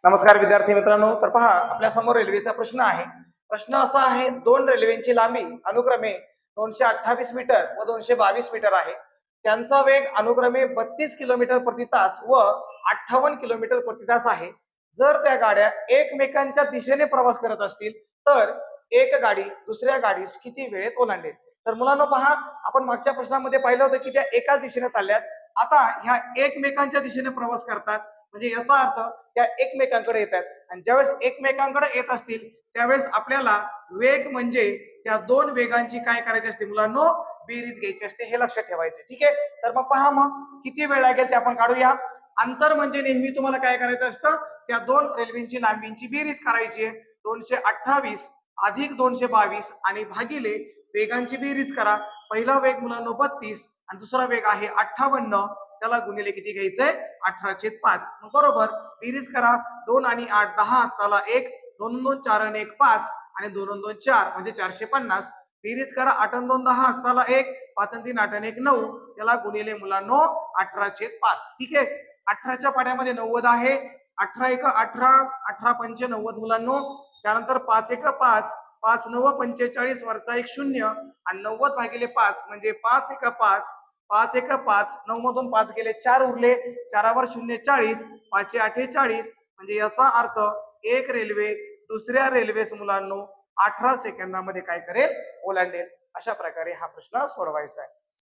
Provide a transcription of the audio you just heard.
नमस्कार विद्यार्थी मित्रांनो, तर पहा आपल्या समोर रेल्वेचा प्रश्न आहे. प्रश्न असा आहे, दोन रेल्वेची लांबी अनुक्रमे 228 मीटर व 222 मीटर आहे. त्यांचा वेग अनुक्रमे 32 किलोमीटर प्रति तास व 58 किलोमीटर प्रति तास आहे. जर त्या गाड्या एकमेकांच्या दिशेने प्रवास करत असतील तर एक गाडी दुसऱ्या गाडीस किती वेळेत ओलांडेल? तर मुलांनो पहा, आपण मागच्या प्रश्नामध्ये पाहिलं होतं की त्या एकाच दिशेने चालल्यात. आता ह्या एकमेकांच्या दिशेने प्रवास करतात, म्हणजे याचा अर्थ त्या एकमेकांकडे येतात. आणि ज्यावेळेस एकमेकांकडे येत असतील त्यावेळेस आपल्याला वेग म्हणजे त्या दोन वेगांची काय करायची असते मुलांनो? बेरीज घ्यायची असते. हे लक्षात ठेवायचे. ठीक आहे. तर मग पहा, मग किती वेळ लागेल ते आपण काढूया. अंतर म्हणजे नेहमी तुम्हाला काय करायचं असतं? त्या दोन रेल्वेची लांबींची बेरीज करायची आहे. 228 अधिक 222 आणि भागिले वेगांची बेरीज करा. पहिला वेग मुलांनो 32 आणि दुसरा वेग आहे 58. त्याला गुणिले किती घ्यायचंय? 18/5. बरोबर. बेरीज करा. 2 आणि 8 10, चला 1, 2 2 4 आणि 1 5 आणि 2 2 4 म्हणजे 450. बेरीज करा. 8 आणि 2 10, चला 1, 5 आणि 3 8 आणि 1 9. त्याला गुणिले मुलांनो 18/5. ठीक आहे. 18च्या पाड्यामध्ये 90 आहे. 18 1 18, 18 5 90 मुलांनो. त्यानंतर 5 1 5, 5 9 45 वरचा एक 0 आणि 90 भागिले 5 म्हणजे 5 1 5, 5 1 5, 9 मधून 5 गेले 4 उरले, 4वर 0 40, 5 8 40. म्हणजे याचा अर्थ एक रेल्वे दुसऱ्या रेल्वेस मुलांनो 18 सेकंदामध्ये काय करेल? ओलांडेल. अशा प्रकारे हा प्रश्न सोडवायचा आहे.